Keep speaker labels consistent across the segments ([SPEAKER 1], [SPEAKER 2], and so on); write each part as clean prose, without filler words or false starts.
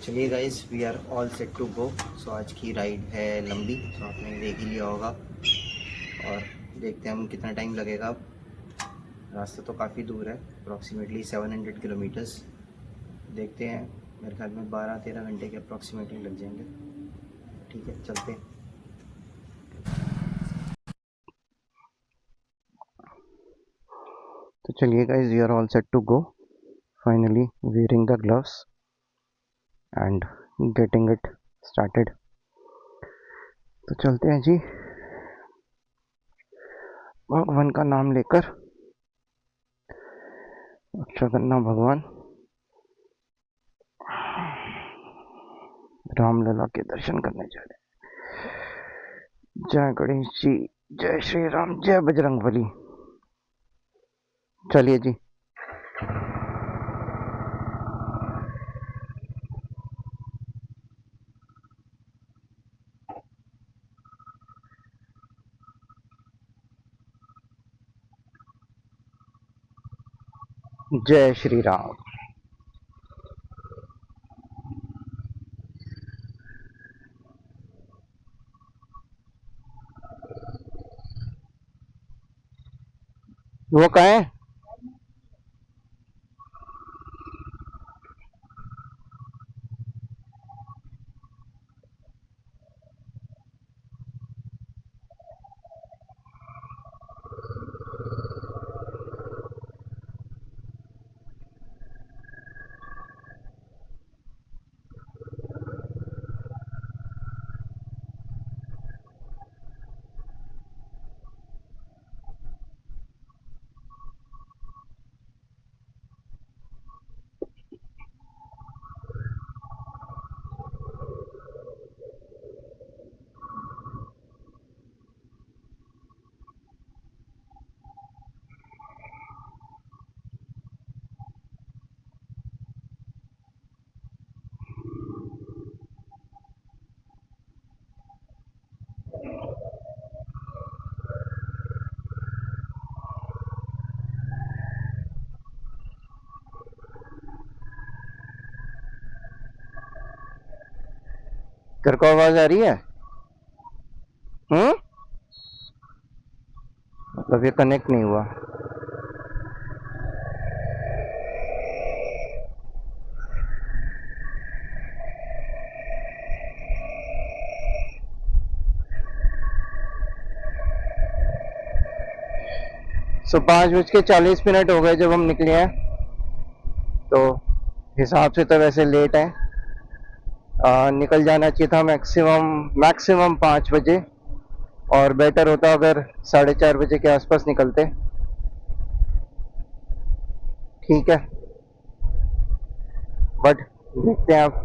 [SPEAKER 1] चलिए guys, we are all set to go. So आज की राइड है लंबी, सो आपने देख ही लिया होगा और देखते हैं हम कितना टाइम लगेगा। रास्ता तो काफ़ी दूर है, अप्रॉक्सीमेटली 700 किलोमीटर्स। देखते हैं, मेरे ख्याल में 12-13 घंटे के अप्रॉक्सीमेटली लग जाएंगे। ठीक है, चलते हैं। तो चलिए guys, we are all set to go. Finally wearing the gloves and getting it started. तो चलते हैं जी, भगवान का नाम लेकर। अच्छा करना भगवान, रामलला के दर्शन करने जा रहे हैं। जय गणेश जी, जय श्री राम, जय बजरंगबली। चलिए जी। जय श्री राम। वो कहाँ है? तेरे को आवाज आ रही है? मतलब ये कनेक्ट नहीं हुआ। सो 5:40 हो गए जब हम निकले हैं, तो हिसाब से तो वैसे लेट है। निकल जाना चाहिए था मैक्सिमम मैक्सिमम 5 बजे, और बेटर होता अगर 4:30 बजे के आसपास निकलते। ठीक है, बट देखते हैं आप।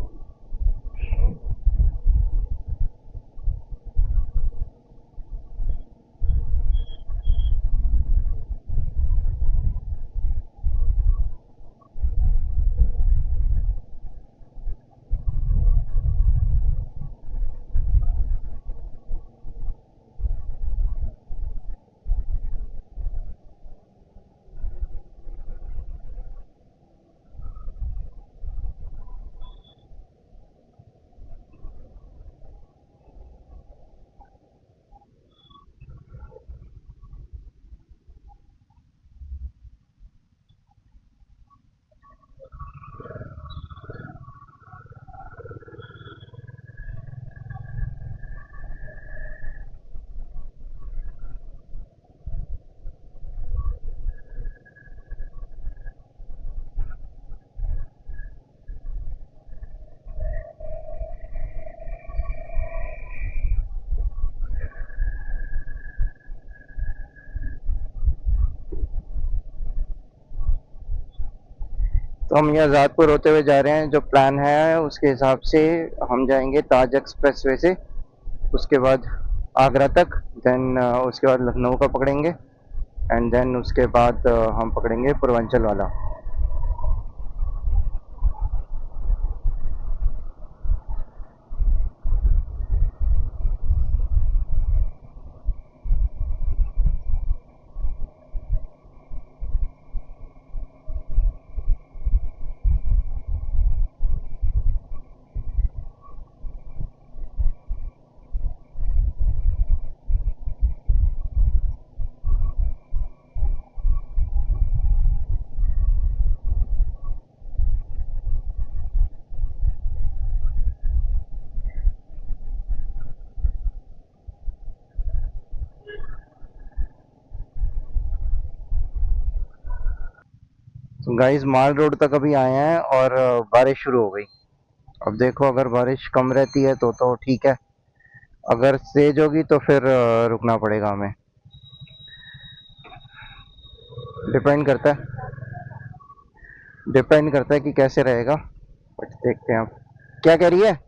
[SPEAKER 1] तो हम यहाँ ज़ादपुर होते हुए जा रहे हैं। जो प्लान है उसके हिसाब से हम जाएंगे ताज एक्सप्रेस वे से, उसके बाद आगरा तक, देन उसके बाद लखनऊ का पकड़ेंगे, एंड देन उसके बाद हम पकड़ेंगे पूर्वांचल वाला। गाइस माल रोड तक अभी आए हैं और बारिश शुरू हो गई। अब देखो अगर बारिश कम रहती है तो ठीक है, अगर तेज होगी तो फिर रुकना पड़ेगा हमें। डिपेंड करता है, डिपेंड करता है कि कैसे रहेगा, बट देखते हैं अब। क्या कह रही है?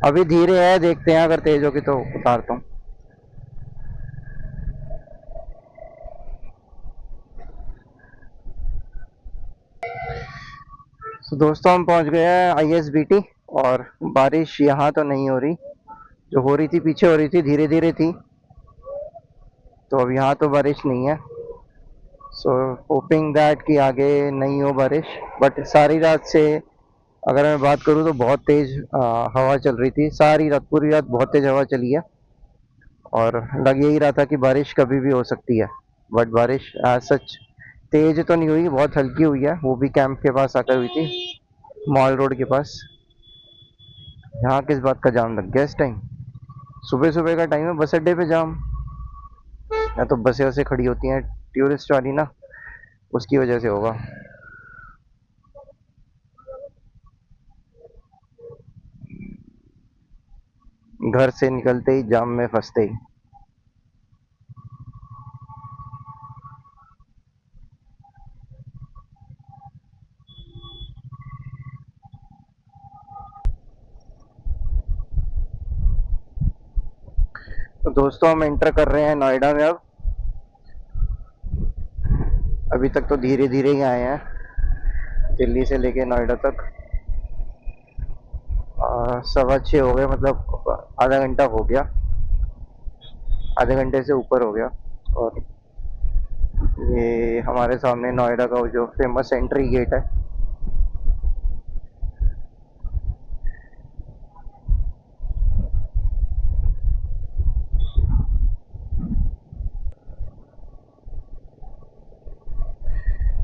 [SPEAKER 1] अभी धीरे है, देखते हैं अगर तेज होगी तो उतारता हूँ। तो दोस्तों हम पहुंच गए हैं ISBT, और बारिश यहाँ तो नहीं हो रही, जो हो रही थी पीछे हो रही थी, धीरे धीरे थी। तो अब यहाँ तो बारिश नहीं है, सो होपिंग दैट कि आगे नहीं हो बारिश। बट सारी रात से अगर मैं बात करूँ तो बहुत तेज हवा चल रही थी, सारी रात पूरी रात बहुत तेज हवा चली है, और लग यही रहा था कि बारिश कभी भी हो सकती है। बट बारिश सच तेज तो नहीं हुई, बहुत हल्की हुई है, वो भी कैंप के पास आकर हुई थी, मॉल रोड के पास। यहाँ किस बात का जाम लग गया इस टाइम? सुबह सुबह का टाइम है, बस अड्डे पे जाम, या तो बसें वसें खड़ी होती हैं टूरिस्ट वाली ना, उसकी वजह से होगा। घर से निकलते ही जाम में फंसते ही। तो दोस्तों हम एंटर कर रहे हैं नोएडा में अब। अभी तक तो धीरे धीरे ही आए हैं, दिल्ली से लेके नोएडा तक। 6:15 हो गए, मतलब आधा घंटा हो गया, आधे घंटे से ऊपर हो गया। और ये हमारे सामने नोएडा का वो जो फेमस एंट्री गेट है।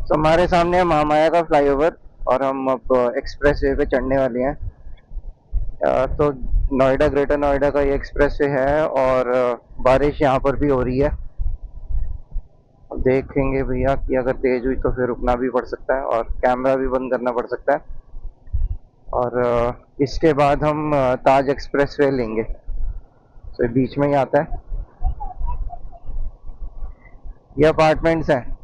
[SPEAKER 1] तो हमारे सामने है महामाया का फ्लाईओवर, और हम अब एक्सप्रेस वे पे चढ़ने वाले हैं। तो नोएडा, ग्रेटर नोएडा का ये एक्सप्रेस वे है, और बारिश यहाँ पर भी हो रही है। अब देखेंगे भैया कि अगर तेज हुई तो फिर रुकना भी पड़ सकता है, और कैमरा भी बंद करना पड़ सकता है। और इसके बाद हम ताज एक्सप्रेस वे लेंगे, तो ये बीच में ही आता है। ये अपार्टमेंट्स हैं।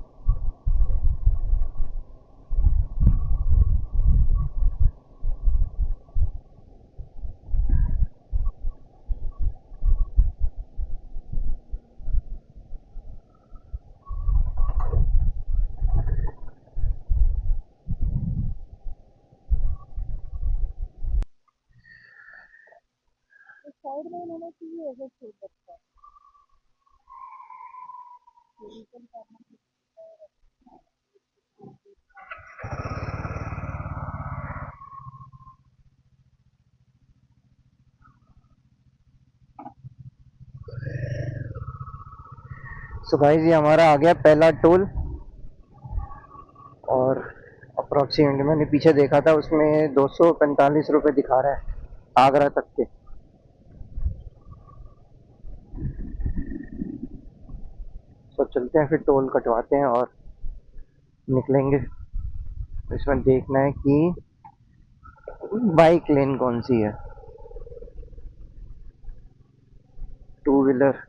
[SPEAKER 1] सो गाइस ये हमारा आ गया पहला टोल, और अप्रोक्सीमेटली मैंने पीछे देखा था, उसमें 245 रुपये दिखा रहा है आगरा तक के। तो चलते हैं फिर, टोल कटवाते हैं और निकलेंगे। इसमें देखना है कि बाइक लेन कौन सी है, टू व्हीलर।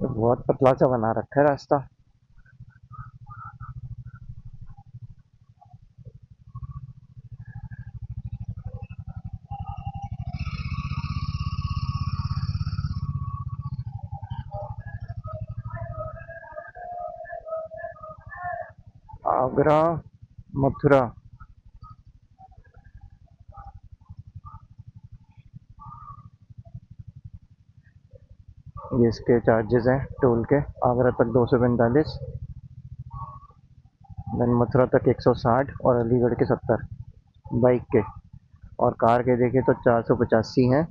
[SPEAKER 1] बहुत पतला सा बना रखा है रास्ता। आगरा, मथुरा। ये इसके चार्जेस हैं टोल के। आगरा तक 245, देन मथुरा तक 160, और अलीगढ़ के 70 बाइक के। और कार के देखें तो 485 हैं,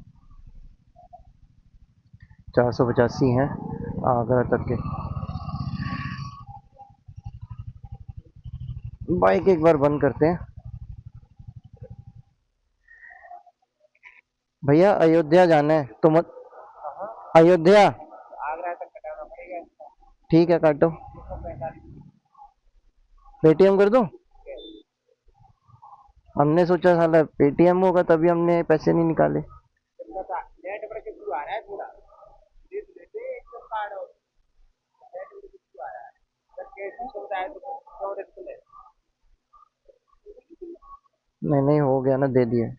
[SPEAKER 1] 485 हैं आगरा तक के। बाइक एक बार बंद करते हैं। भैया अयोध्या जाना है तो मत, अयोध्या आगरा तक कटाना पड़ेगा। ठीक है काटो। पेटीएम कर दो। हमने सोचा साला पेटीएम होगा तभी हमने पैसे नहीं निकाले। नहीं नहीं हो गया ना, दे दिए।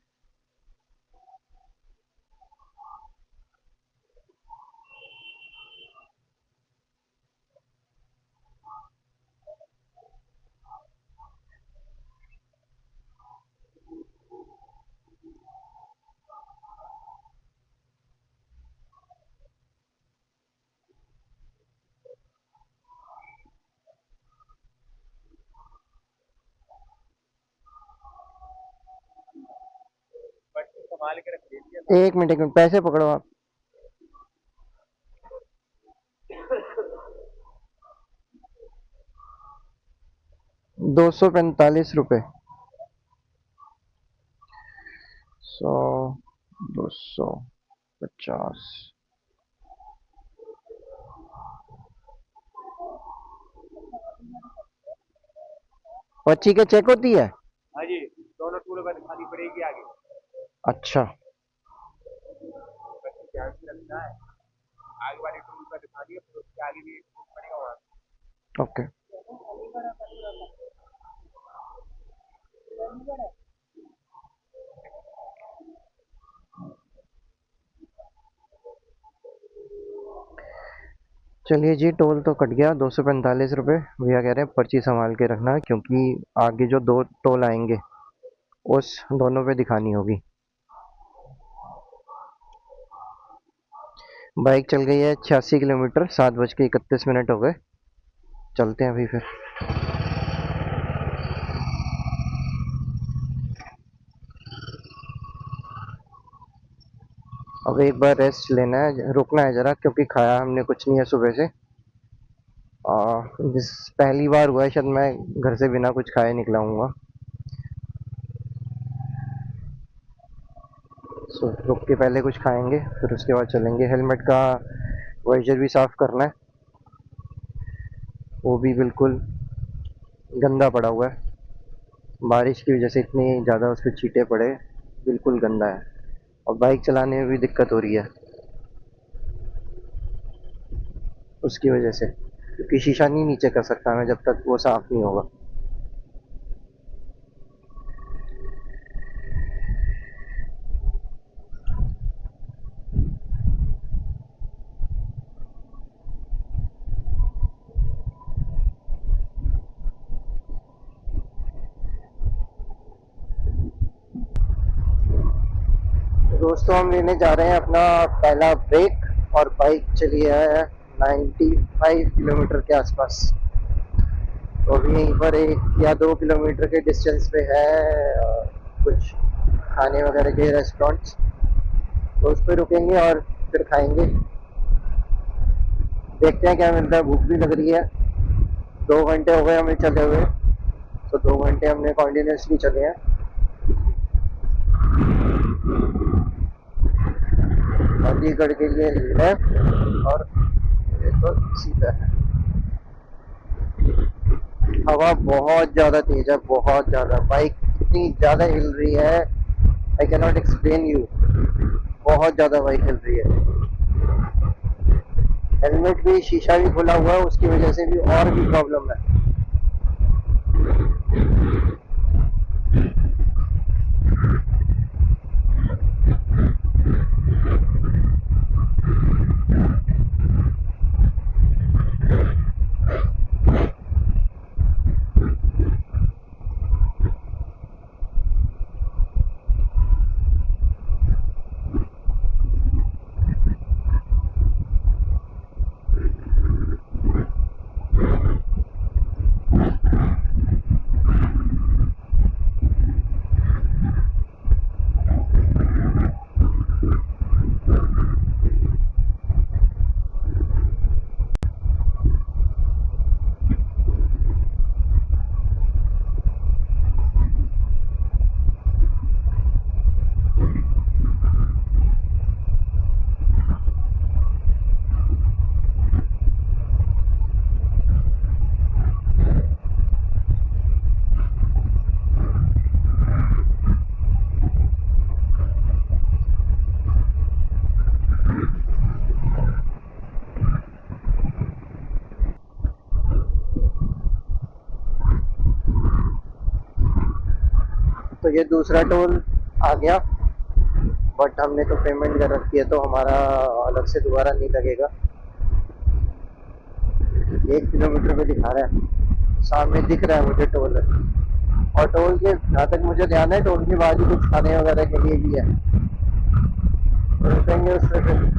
[SPEAKER 1] एक मिनट पैसे पकड़ो आप। 245 रुपये। 100, 250। पर्ची क्या चेक होती है? हाँ जी, दोनों टूल पर दिखानी पड़ेगी आगे। अच्छा, ध्यान से रखना है, आगे वाली टूल पर दिखानी है, फिर उसके आगे भी पड़ेगा वहाँ। ओके। चलिए जी, टोल तो कट गया 245 रुपये। भैया कह रहे हैं पर्ची संभाल के रखना क्योंकि आगे जो 2 टोल आएंगे उस दोनों पे दिखानी होगी। बाइक चल गई है 86 किलोमीटर। 7:31 हो गए। चलते हैं अभी फिर। अब एक बार रेस्ट लेना है, रुकना है ज़रा क्योंकि खाया हमने कुछ नहीं है सुबह से। जिस पहली बार हुआ है शायद मैं घर से बिना कुछ खाए निकला हूँगा। सो रुक के पहले कुछ खाएंगे फिर उसके बाद चलेंगे। हेलमेट का वाइजर भी साफ़ करना है, वो भी बिल्कुल गंदा पड़ा हुआ है। बारिश की वजह से इतनी ज़्यादा उस पर छींटे पड़े, बिल्कुल गंदा है। और बाइक चलाने में भी दिक्कत हो रही है उसकी वजह से, क्योंकि शीशा नहीं नीचे कर सकता मैं जब तक वो साफ़ नहीं होगा। दोस्तों हम लेने जा रहे हैं अपना पहला ब्रेक और बाइक चली है 95 किलोमीटर के आसपास। तो अभी यहीं पर 1 या 2 किलोमीटर के डिस्टेंस पे है कुछ खाने वगैरह के रेस्टोरेंट्स, तो उस पर रुकेंगे और फिर खाएंगे। देखते हैं क्या मिलता है, भूख भी लग रही है। 2 घंटे हो गए हमें चले हुए, तो 2 घंटे हमने कॉन्टिन्यूसली चले हैं। अलीगढ़ के लिए लेफ्ट और ये तो सीधा है। हवा बहुत ज़्यादा तेज है, बहुत ज़्यादा। बाइक इतनी ज़्यादा हिल रही है, I can not explain you. बहुत ज़्यादा बाइक हिल रही है। हेलमेट भी शीशा भी खुला हुआ है, उसकी वजह से भी और भी प्रॉब्लम है। तो ये दूसरा टोल आ गया, बट हमने तो पेमेंट कर रखी है तो हमारा अलग से दोबारा नहीं लगेगा। 1 किलोमीटर पे दिखा रहा है, सामने दिख रहा है मुझे टोल। और टोल के जहाँ तक मुझे ध्यान है, टोल के बाद ही कुछ खाने वगैरह के लिए भी है, तो रुकेंगे उस पर फिर।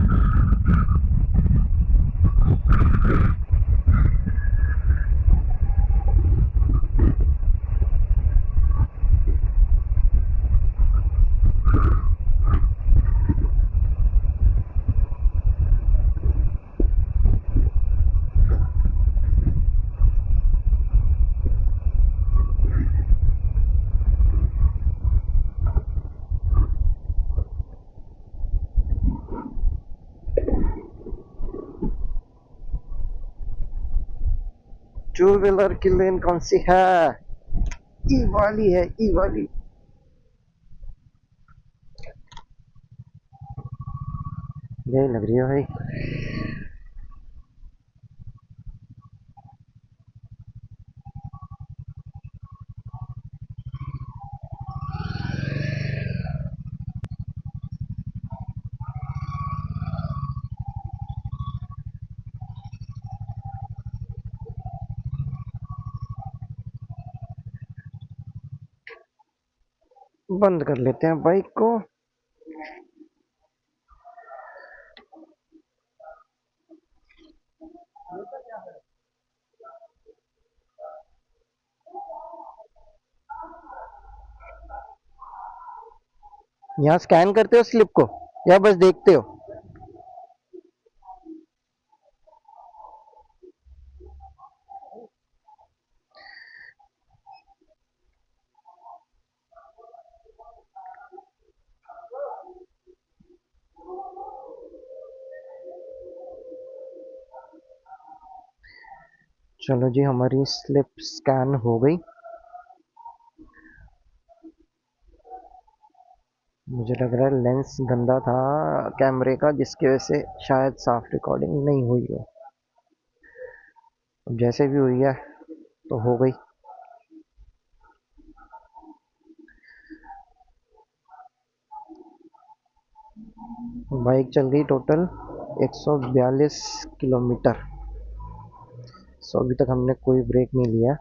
[SPEAKER 1] टू व्हीलर की लेन कौन सी है? ई वाली है, ई वाली। यही लग रही है भाई। बंद कर लेते हैं बाइक को। यहाँ स्कैन करते हो स्लिप को या बस देखते हो? चलो जी, हमारी स्लिप स्कैन हो गई। मुझे लग रहा है लेंस गंदा था कैमरे का, जिसकी वजह से शायद साफ रिकॉर्डिंग नहीं हुई हो। अब जैसे भी हुई है तो हो गई। बाइक चल गई टोटल 142 किलोमीटर। सो अभी तक हमने कोई ब्रेक नहीं लिया।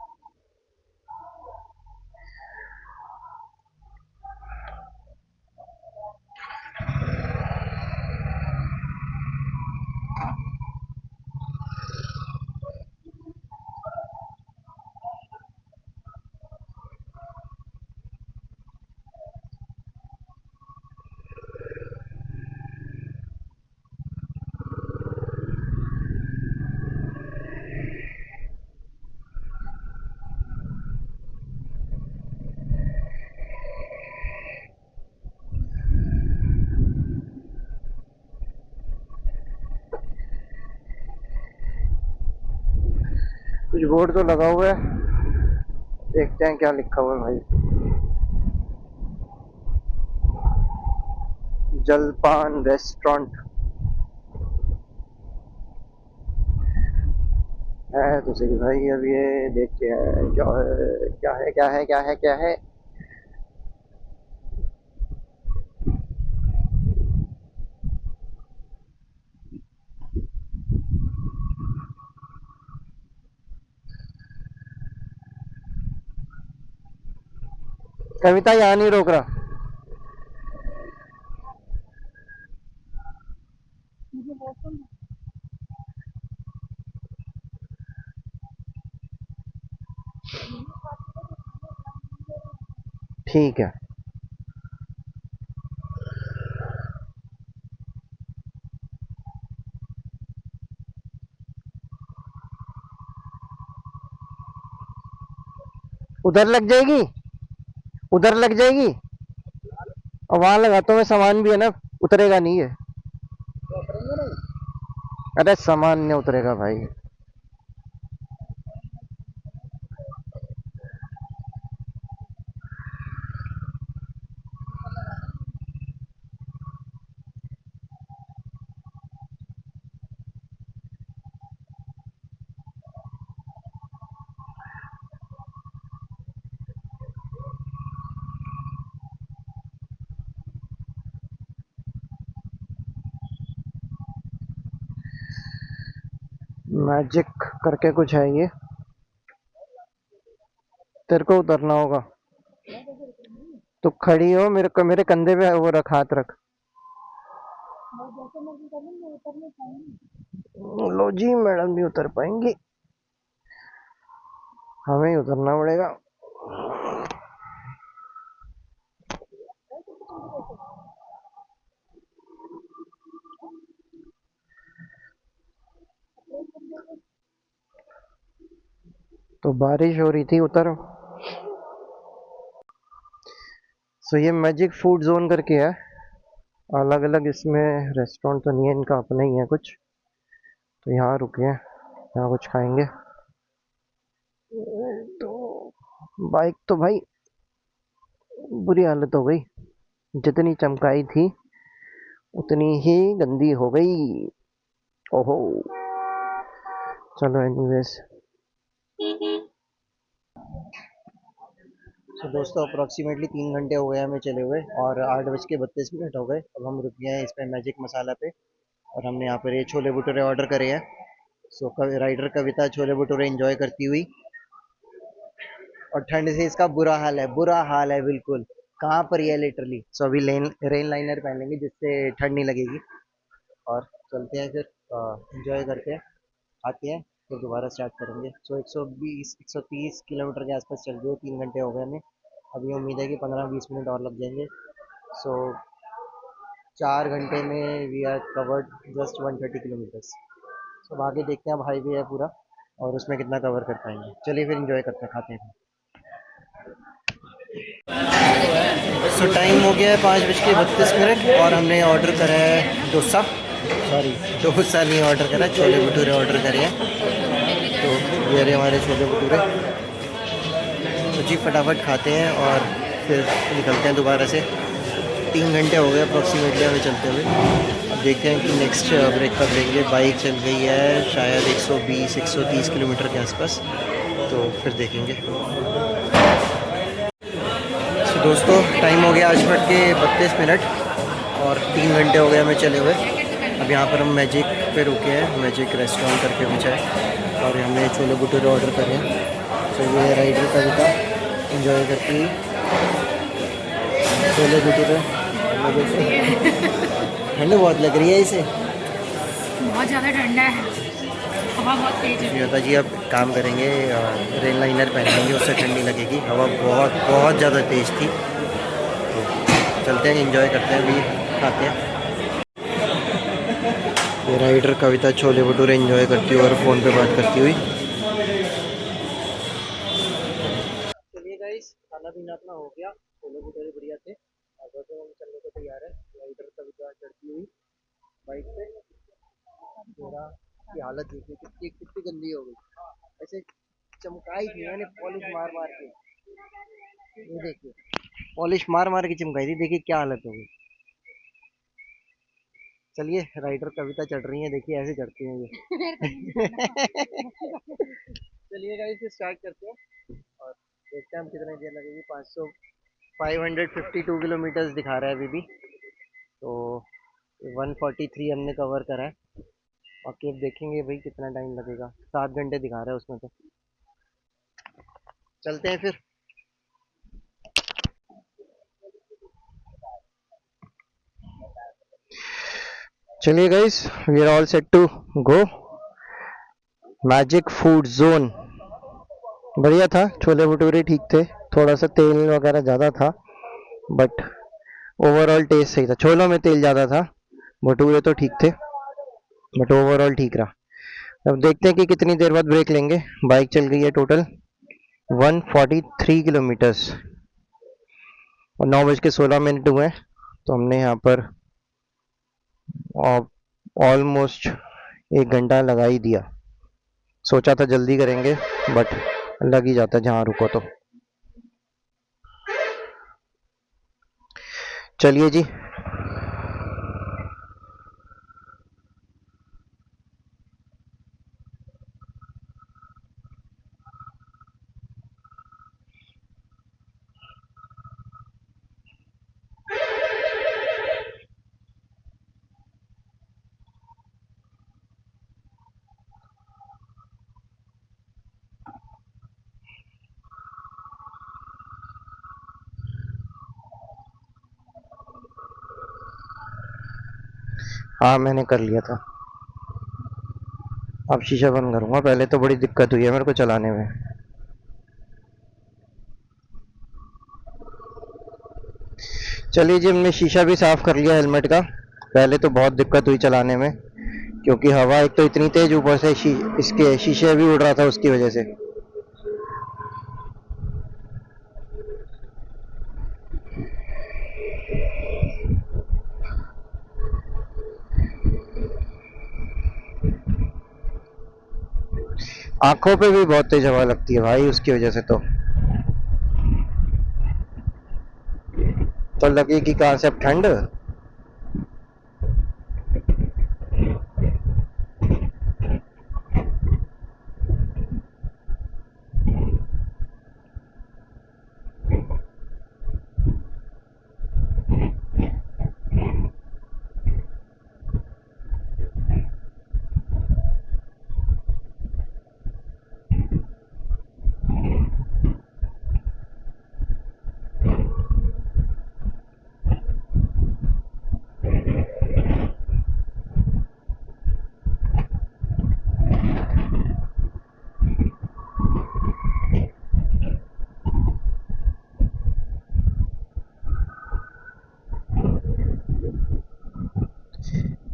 [SPEAKER 1] कुछ बोर्ड तो लगा हुआ है, देखते हैं क्या लिखा हुआ है भाई। जलपान रेस्टोरेंट है तो सही भाई। अब ये देखते हैं क्या है, क्या है, क्या है, क्या है, क्या है। कविता यहाँ नहीं रोक रहा। ठीक है। उधर लग जाएगी, उधर लग जाएगी। और वहां लगाता हूँ मैं, सामान भी है ना, उतरेगा नहीं है। अरे सामान नहीं उतरेगा भाई। मैजिक करके कुछ है ये, तेरे को उतरना होगा। तो खड़ी हो, मेरे कंधे पे वो रख, हाथ रख। लो जी, मैडम नहीं उतर पाएंगी, हमें ही उतरना पड़ेगा। तो बारिश हो रही थी, उतर। सो ये मैजिक फूड जोन करके है, अलग अलग इसमें रेस्टोरेंट तो नहीं है, इनका अपना ही है कुछ। तो यहाँ रुके हैं, यहाँ कुछ खाएंगे। तो बाइक तो भाई बुरी हालत हो गई, जितनी चमकाई थी उतनी ही गंदी हो गई। ओहो। चलो एनीवेज। तो दोस्तों अप्रॉक्सीमेटली 3 घंटे हो गए हमें चले हुए, और 8:32 हो गए। अब हम रुक गए हैं इस पे मैजिक मसाला पे, और हमने यहाँ पर ये छोले भटूरे ऑर्डर करे हैं। सो राइडर कविता छोले भटूरे एंजॉय करती हुई, और ठंड से इसका बुरा हाल है, बुरा हाल है बिल्कुल। कहाँ पर ही है लिटरली। सो अभी रेन लाइनर पहन लेंगे जिससे ठंड नहीं लगेगी, और चलते हैं फिर, एंजॉय करते हैं, आते हैं, फिर दोबारा स्टार्ट करेंगे। सो 120 130 किलोमीटर के आसपास चल रही है, 3 घंटे हो गए हमें। अभी उम्मीद है कि 15-20 मिनट और लग जाएंगे। सो 4 घंटे में we are covered just 130 kilometres. So आगे देखते हैं, अब हाईवे है पूरा, और उसमें कितना कवर कर पाएंगे। चलिए फिर इंजॉय करते हैं, खाते हैं। सो टाइम हो गया है 5:32, और हमने ऑर्डर करा है डोसा, सॉरी डोसा नहीं ऑर्डर करा, छोले भटूरे ऑर्डर करे हैं। तो ये रहे हमारे छोले भटूरे। तो जी फटाफट खाते हैं और फिर निकलते हैं दोबारा से। 3 घंटे हो गए अप्रॉक्सीमेटली हमें चलते हुए। अब देखते हैं कि नेक्स्ट ब्रेक कब लेंगे। बाइक चल गई है शायद 120-130 किलोमीटर के आसपास, तो फिर देखेंगे। तो दोस्तों टाइम हो गया 8:32, और 3 घंटे हो गए हमें चले हुए। अब यहाँ पर हम मैजिक पे रुके हैं, मैजिक रेस्टोरेंट करके कुछ है, और हमने छोले भटूरे ऑर्डर करे हैं। तो ये राइडर कविता एंजॉय करती हुई छोले भटूरे। ठंड बहुत लग रही है इसे,
[SPEAKER 2] बहुत ज़्यादा ठंडा है, हवा बहुत तेज है।
[SPEAKER 1] श्वेता जी अब काम करेंगे, रेन लाइनर पहनेंगे, उससे ठंड नहीं लगेगी। हवा बहुत बहुत ज़्यादा तेज़ थी। तो चलते हैं, एंजॉय करते हैं, अभी खाते हैं। ये राइडर कविता छोले भटूरे एंजॉय करती हुई और फ़ोन पे बात करती हुई। चलिए गाइस, खाना पीना अपना हो गया, छोले भटूरे बढ़िया थे, और बस हम चलने को तैयार है। राइडर कविता चढ़ती हुई बाइक पे। मेरा की हालत देखिए कितनी कितनी गंदी हो गई, ऐसे चमकाई थी मैंने पॉलिश मार मार के। ये देखिए, पॉलिश मार मार के चमकाई थी, देखिए क्या हालत हो गई। चलिए राइडर कविता चढ़ रही है, देखिए ऐसे चढ़ती हैं ये। चलिए गाइस स्टार्ट करते हैं, और देखते हैं हम कितनी देर लगेगी। 552 किलोमीटर्स दिखा रहा है अभी भी। तो 143 हमने कवर करा है, बाकी अब देखेंगे भाई कितना टाइम लगेगा। 7 घंटे दिखा रहा है उसमें। तो चलते हैं फिर। चलिए guys, we are all set to go. Magic food zone बढ़िया था, छोले भटूरे ठीक थे, थोड़ा सा तेल वगैरह ज़्यादा था, बट ओवरऑल टेस्ट सही था। छोलों में तेल ज़्यादा था, भटूरे तो ठीक थे, बट ओवरऑल ठीक रहा। अब देखते हैं कि कितनी देर बाद ब्रेक लेंगे। बाइक चल गई है टोटल 143 किलोमीटर्स, और 9:16 हुए हैं। तो हमने यहाँ पर ऑलमोस्ट 1 घंटा लगा ही दिया। सोचा था जल्दी करेंगे, बट लग ही जाता जहाँ रुको तो। चलिए जी। हाँ मैंने कर लिया था। अब शीशा बंद करूंगा, पहले तो बड़ी दिक्कत हुई है मेरे को चलाने में। चलिए जी, हमने शीशा भी साफ कर लिया हेलमेट का। पहले तो बहुत दिक्कत हुई चलाने में, क्योंकि हवा एक तो इतनी तेज, ऊपर से इसके शीशे भी उड़ रहा था उसकी वजह से। आंखों पे भी बहुत तेज हवा लगती है भाई उसकी वजह से। तो लगेगी कहाँ से अब ठंड।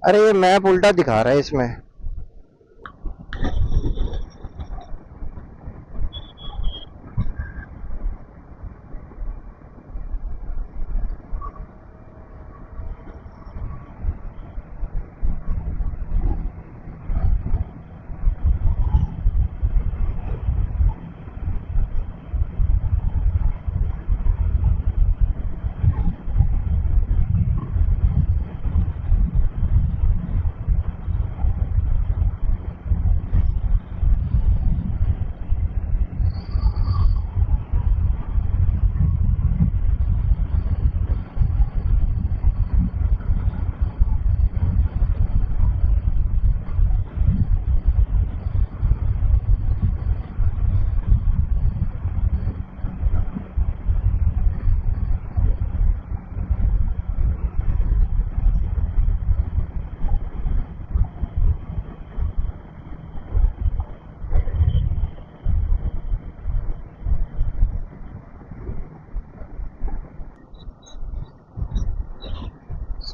[SPEAKER 1] अरे ये मैप उल्टा दिखा रहा है इसमें।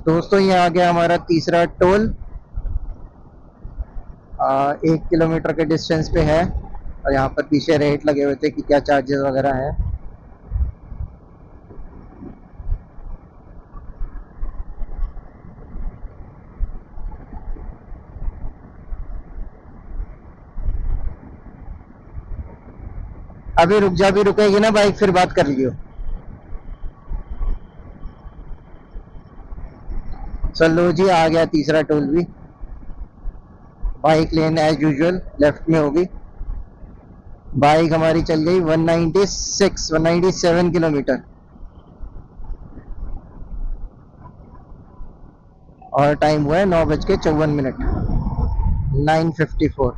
[SPEAKER 1] दोस्तों ये आ गया हमारा तीसरा टोल। 1 किलोमीटर के डिस्टेंस पे है, और यहाँ पर पीछे रेट लगे हुए थे कि क्या चार्जेस वगैरह है। अभी रुक जा, अभी रुकेगी ना बाइक फिर बात कर लियो। चलो जी, आ गया तीसरा टोल भी। बाइक लेन एज यूजुअल लेफ्ट में होगी। बाइक हमारी चल गई 197 किलोमीटर, और टाइम हुआ है 9:54। 9:54।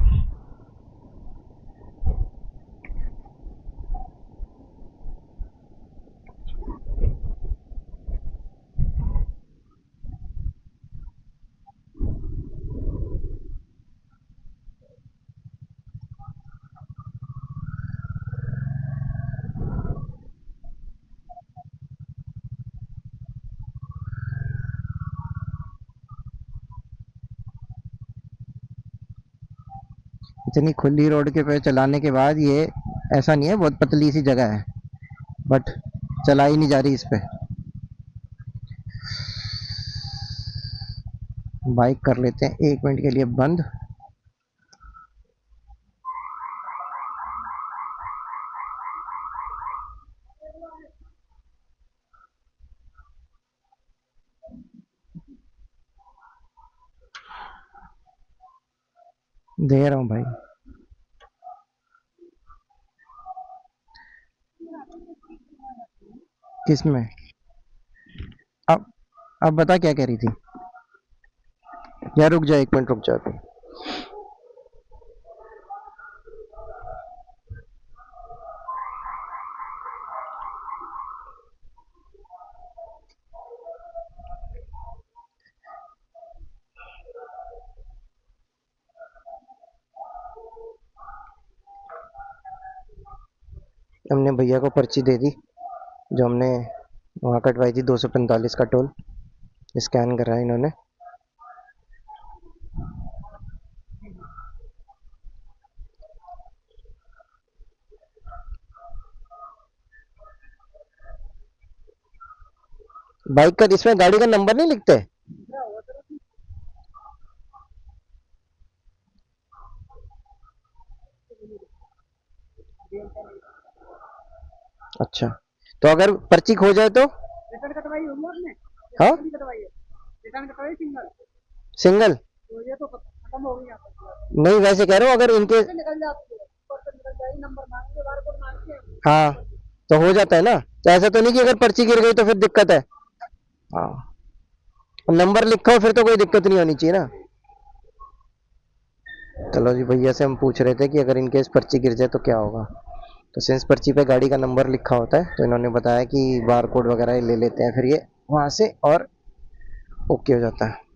[SPEAKER 1] इतनी खुली रोड के पे चलाने के बाद ये ऐसा नहीं है, बहुत पतली सी जगह है, बट चला ही नहीं जा रही इस पे। बाइक कर लेते हैं 1 मिनट के लिए बंद। दे रहा हूँ भाई। किसमें? अब अब बता क्या कह रही थी। यार रुक जा, 1 मिनट रुक जा अभी। हमने भैया को पर्ची दे दी जो हमने वहाँ कटवाई थी, 245 का टोल। स्कैन करा है इन्होंने। बाइक का इसमें गाड़ी का नंबर नहीं लिखते? अच्छा, तो अगर पर्ची खो जाए तो? रिटर्न कटवाई होगी आपने? हाँ, रिटर्न कटवाई सिंगल तो ये तो खत्म हो गई। नहीं, वैसे कह रहा हूँ अगर इनके निकल जाती है, निकल जाएगी, नंबर मांगते, बारकोड मांगते हैं। हाँ, तो हो जाता है ना। तो ऐसा तो नहीं कि अगर पर्ची गिर गई तो फिर दिक्कत है। हाँ, नंबर लिखा हो फिर तो कोई दिक्कत नहीं होनी चाहिए ना। चलो जी, भैया से हम पूछ रहे थे कि अगर इनकेस पर्ची गिर जाए तो क्या होगा। तो सिंस पर्ची पे गाड़ी का नंबर लिखा होता है तो इन्होंने बताया कि बार कोड वगैरह ले लेते हैं फिर ये वहाँ से, और ओके हो जाता है।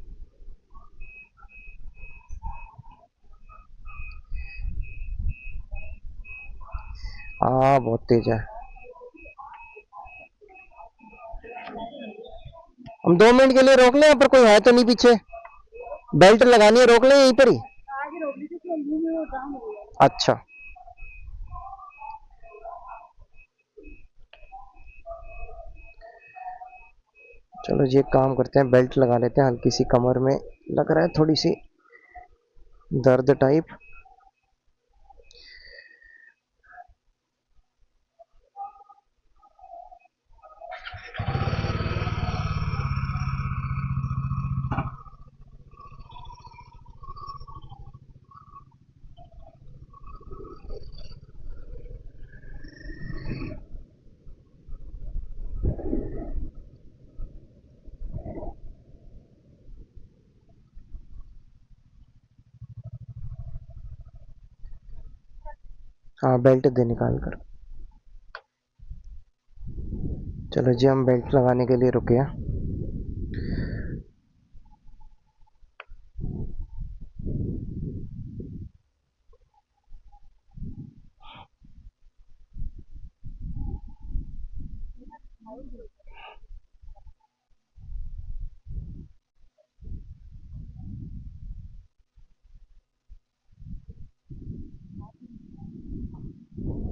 [SPEAKER 1] हाँ, बहुत तेज है। हम 2 मिनट के लिए रोक लें, यहाँ पर कोई है तो नहीं पीछे? बेल्ट लगानी है, रोक लें यहीं पर ही? अच्छा, चलो जी, एक काम करते हैं, बेल्ट लगा लेते हैं। हल्की सी कमर में लग रहा है थोड़ी सी दर्द टाइप। हाँ, बेल्ट दे निकाल कर। चलो जी, हम बेल्ट लगाने के लिए रुके हैं।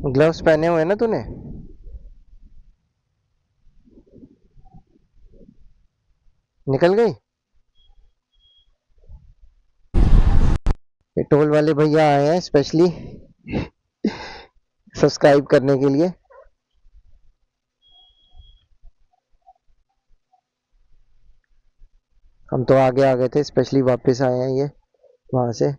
[SPEAKER 1] ग्लव्स पहने हुए हैं ना तूने? निकल गई? ये टोल वाले भैया आए हैं स्पेशली सब्सक्राइब करने के लिए। हम तो आगे आ गए थे, स्पेशली वापस आए हैं ये वहां से।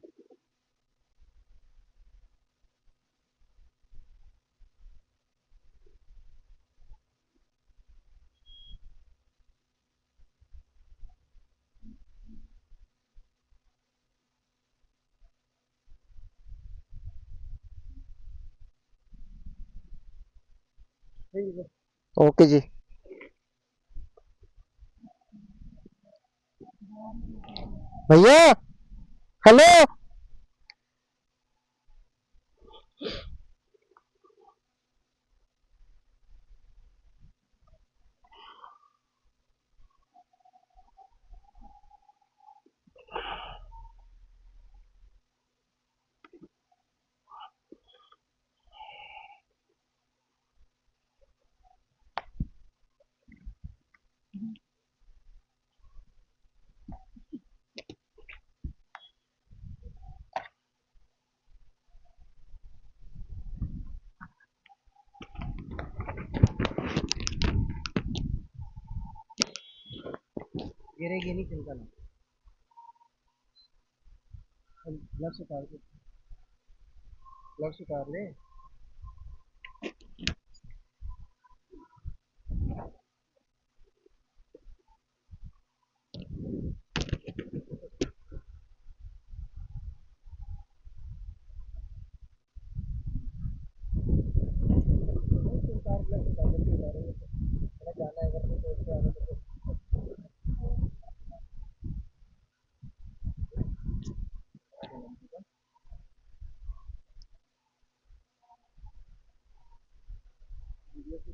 [SPEAKER 1] ओके जी। भैया, हेलो। गिरेगी नहीं, चिंता ना। ग्लव्स उतार दे, ग्लव्स उतार ले।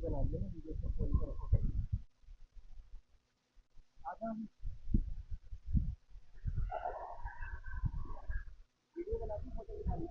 [SPEAKER 1] बना दिया ना वीडियो को खोल कर रखो कहीं। आजा हम वीडियो बना दी फोटो दिखा दी।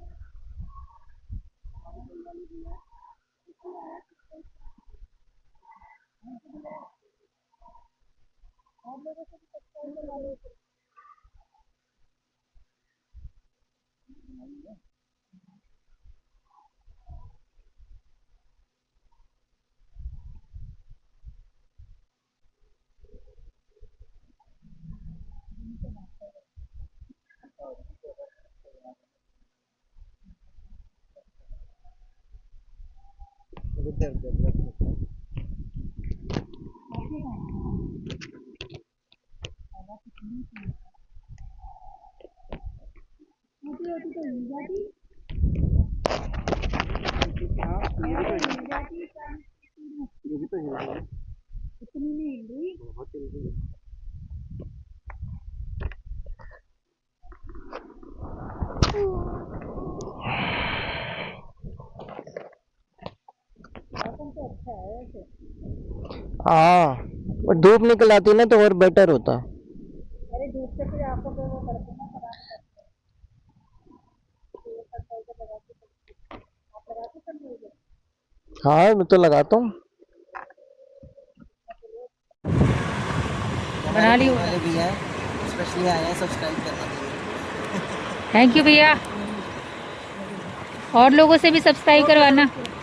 [SPEAKER 1] ये भी तो है
[SPEAKER 2] इतनी नहीं हिल रही।
[SPEAKER 1] बहुत जल्दी।
[SPEAKER 2] मौसम तो अच्छा है वैसे।
[SPEAKER 1] हाँ, और धूप निकल आती ना तो और बेटर होता।
[SPEAKER 2] अरे धूप से फिर आंखों पे वो पड़ते ना, खराब करते हैं। तो ये सब करके लगाते हैं। आप लगाते सब लोग?
[SPEAKER 1] हाँ मैं तो लगाता हूँ।
[SPEAKER 2] बना ली होगा।
[SPEAKER 1] वाले भैया स्पेशली आए हैं सब्सक्राइब करने के लिए।
[SPEAKER 2] थैंक यू भैया। और लोगों से भी सब्सक्राइब करवाना।